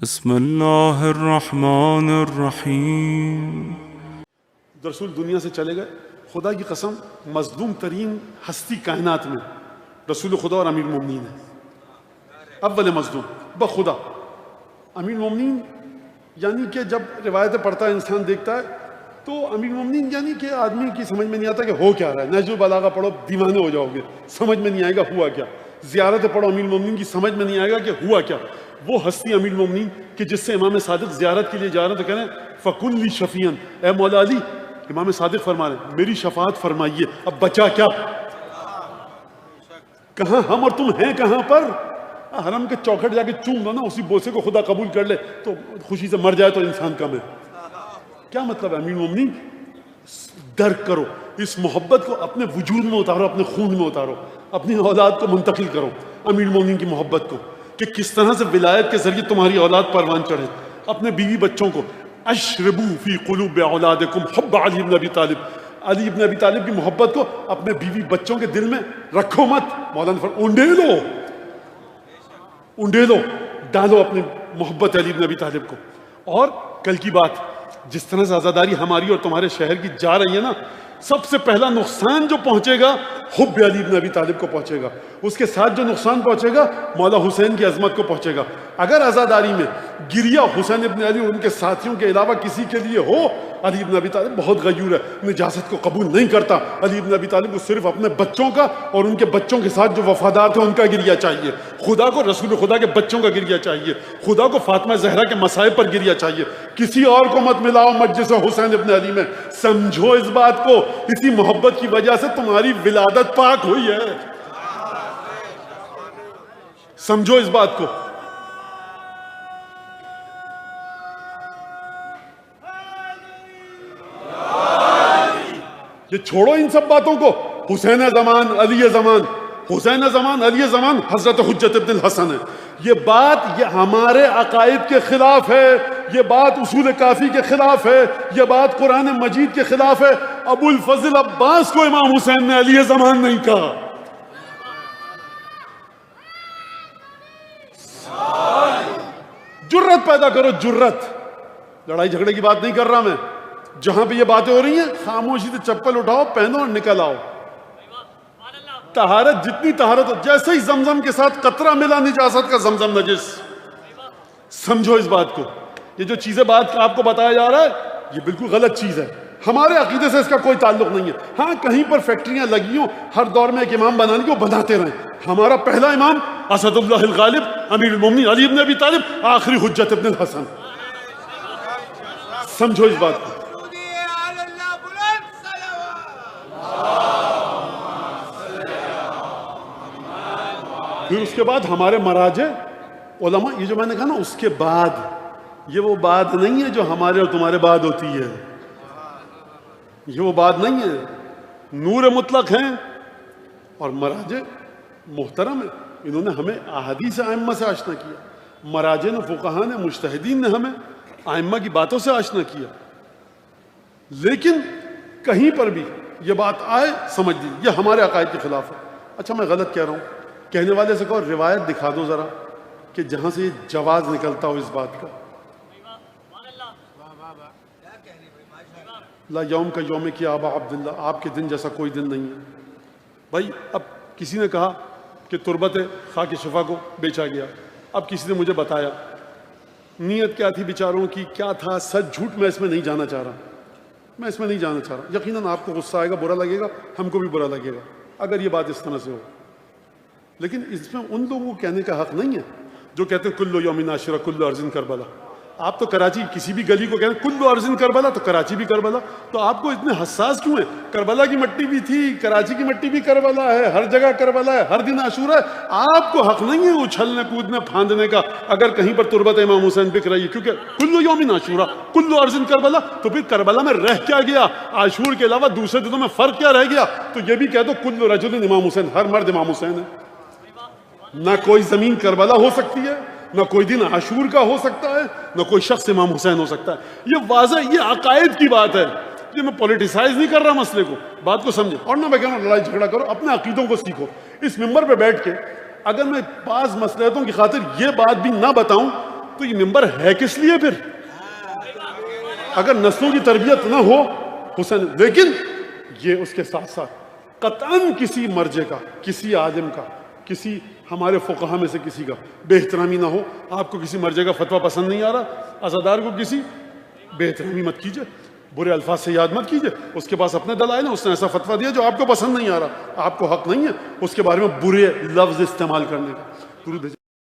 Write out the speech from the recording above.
بسم اللہ الرحمن الرحیم۔ رسول دنیا سے چلے گئے، خدا کی قسم مظلوم ترین ہستی کائنات میں رسول خدا اور امیر المومنین ہے، اول مظلوم بخدا امیر المومنین۔ یعنی کہ جب روایتیں پڑھتا ہے انسان دیکھتا ہے تو امیر المومنین یعنی کہ آدمی کی سمجھ میں نہیں آتا کہ ہو کیا رہا ہے۔ نہج البلاغہ پڑھو دیوانے ہو جاؤ گے، سمجھ میں نہیں آئے گا ہوا کیا۔ زیارتیں پڑھو امیر المومنین کی، سمجھ میں نہیں آئے گا کہ ہوا کیا۔ وہ ہستی امیر المومنین کہ جس سے امام صادق زیارت کے لیے جا رہے ہیں تو کہہ رہے ہیں فَقُلْ لِي شَفِيًّا، اے مولا علی امام صادق فرما رہے ہیں میری شفاعت فرمائیے۔ اب بچا کیا، کہاں ہم اور تم ہیں کہاں پر؟ حرم کے چوکھٹ جا کے چوم دو نا، اسی بوسے کو خدا قبول کر لے تو خوشی سے مر جائے تو انسان کم ہے۔ کیا مطلب ہے؟ امیر المومنین درک کرو اس محبت کو، اپنے وجود میں اتارو، اپنے خون میں اتارو، اپنی اولاد کو منتقل کرو امیر المومنین کی محبت کو، کہ کس طرح سے ولایت کے ذریعے تمہاری اولاد پروان چڑھے۔ اپنے بیوی بچوں کو اشربوا فی قلوب اولادکم حب علی بن ابی طالب، علی بن ابی طالب کی محبت کو اپنے بیوی بچوں کے دل میں رکھو مت، مولانا فرماتے انڈے لو ڈالو اپنی محبت علی بن ابی طالب کو۔ اور کل کی بات، جس طرح سے عزاداری ہماری اور تمہارے شہر کی جا رہی ہے نا، سب سے پہلا نقصان جو پہنچے گا حب علی بن ابی طالب کو پہنچے گا، اس کے ساتھ جو نقصان پہنچے گا مولا حسین کی عظمت کو پہنچے گا۔ اگر عزاداری میں گریہ حسین ابن علی اور ان کے ساتھیوں کے علاوہ کسی کے لیے ہو، علی بن ابی طالب بہت غیور ہے، نجاست کو قبول نہیں کرتا۔ علی بن ابی طالب کو صرف اپنے بچوں کا اور ان کے بچوں کے ساتھ جو وفادار تھے ان کا گریہ چاہیے، خدا کو رسول خدا کے بچوں کا گریہ چاہیے، خدا کو فاطمہ زہرا کے مصائب پر گریہ چاہیے، کسی اور کو مت ملاؤ مجلس حسین ابن علی میں۔ سمجھو اس بات کو، اسی محبت کی وجہ سے تمہاری ولادت پاک ہوئی ہے، سمجھو اس بات کو۔ یہ چھوڑو ان سب باتوں کو، حسین زمان علی زمان، حسین زمان علی زمان حضرت حجت ابن الحسن ہے۔ یہ بات یہ ہمارے عقائد کے خلاف ہے، یہ بات اصول کافی کے خلاف ہے، یہ بات قرآن مجید کے خلاف ہے۔ ابو الفضل عباس کو امام حسین نے علی زمان نہیں کہا۔ جرت پیدا کرو، جرت، لڑائی جھگڑے کی بات نہیں کر رہا میں۔ جہاں پہ یہ باتیں ہو رہی ہیں خاموشی سے چپل اٹھاؤ، پہنو اور نکل آؤ۔ طہارت جتنی طہارت ہو، جیسے ہی زمزم کے ساتھ قطرہ ملا نجاست کا، زمزم نجس۔ سمجھو اس بات کو، یہ جو چیزیں بات آپ کو بتایا جا رہا ہے یہ بالکل غلط چیز ہے، ہمارے عقیدے سے اس کا کوئی تعلق نہیں ہے۔ ہاں کہیں پر فیکٹریاں لگی ہوں، ہر دور میں ایک امام بنانے کو بناتے رہیں۔ ہمارا پہلا امام اسد اللہ الغالب امیر المومنین علی بن ابی طالب، آخری حجت ابن الحسن۔ سمجھو اس بات کو۔ پھر اس کے بعد ہمارے مراجع علماء، یہ جو میں نے کہا نا اس کے بعد، یہ وہ بات نہیں ہے جو ہمارے اور تمہارے بعد ہوتی ہے، یہ وہ بات نہیں ہے۔ نور مطلق ہیں اور مراجع محترم ہیں، انہوں نے ہمیں احادیث ائمہ سے آشنا کیا، مراجع نے، فقہاء نے، مجتہدین نے ہمیں ائمہ کی باتوں سے آشنا کیا۔ لیکن کہیں پر بھی یہ بات آئے سمجھ لیجیے یہ ہمارے عقائد کے خلاف ہے۔ اچھا میں غلط کہہ رہا ہوں، کہنے والے سے کہو روایت دکھا دو ذرا کہ جہاں سے یہ جواز نکلتا ہو اس بات کا۔ لا یوم کا یوم کی آبا عبداللہ، آپ کے دن جیسا کوئی دن نہیں ہے۔ بھائی اب کسی نے کہا کہ تربت خاک شفا کو بیچا گیا، اب کسی نے مجھے بتایا نیت کیا تھی بیچاروں کی، کیا تھا سچ جھوٹ، میں اس میں نہیں جانا چاہ رہا، میں اس میں نہیں جانا چاہ رہا۔ یقیناً آپ کو غصہ آئے گا، برا لگے گا، ہم کو بھی برا لگے گا اگر یہ بات اس طرح سے ہو، لیکن اس میں ان لوگوں کو کہنے کا حق نہیں ہے جو کہتے ہیں کلو یوم عاشورہ کلو ارض کربلا۔ آپ تو کراچی کسی بھی گلی کو کہتے ہیں کلو ارض کربلا، تو کراچی بھی کربلا، تو آپ کو اتنے حساس کیوں ہیں؟ کربلا کی مٹی بھی تھی، کراچی کی مٹی بھی کربلا ہے، ہر جگہ کربلا ہے، ہر دن عاشورہ ہے۔ آپ کو حق نہیں ہے اچھلنے کودنے پھاندنے کا اگر کہیں پر تربت امام حسین بک رہی ہے، کیونکہ کلو یوم عاشورہ کلو ارض کربلا، تو پھر کربلا میں رہ کیا گیا؟ عاشور کے علاوہ دوسرے دنوں میں فرق کیا رہ گیا؟ تو یہ بھی کہہ دو کلو رجل امام حسین، ہر مرد امام حسین ہے۔ نہ کوئی زمین کربلا ہو سکتی ہے، نہ کوئی دن عاشور کا ہو سکتا ہے، نہ کوئی شخص امام حسین ہو سکتا ہے۔ یہ واضح، یہ عقائد کی بات ہے، یہ میں پولیٹیسائز نہیں کر رہا مسئلے کو، بات کو سمجھے۔ اور نہ میں کہہ رہا ہوں لڑائی جھگڑا کرو، اپنے عقیدوں کو سیکھو۔ اس ممبر پہ بیٹھ کے اگر میں بعض مصلحتوں کی خاطر یہ بات بھی نہ بتاؤں تو یہ ممبر ہے کس لیے پھر؟ اگر نسلوں کی تربیت نہ ہو حسین، لیکن یہ اس کے ساتھ ساتھ قطعاً کسی مرجع کا، کسی عالم کا، کسی ہمارے فقہا میں سے کسی کا بے احترامی نہ ہو. آپ کو کسی مرجع کا فتویٰ پسند نہیں آ رہا، عزادار کو کسی بے احترامی مت کیجیے، برے الفاظ سے یاد مت کیجیے. اس کے پاس اپنے دلائل ہیں، اس نے ایسا فتویٰ دیا جو آپ کو پسند نہیں آ رہا، آپ کو حق نہیں ہے اس کے بارے میں برے لفظ استعمال کرنے کا. درود بھیجیں.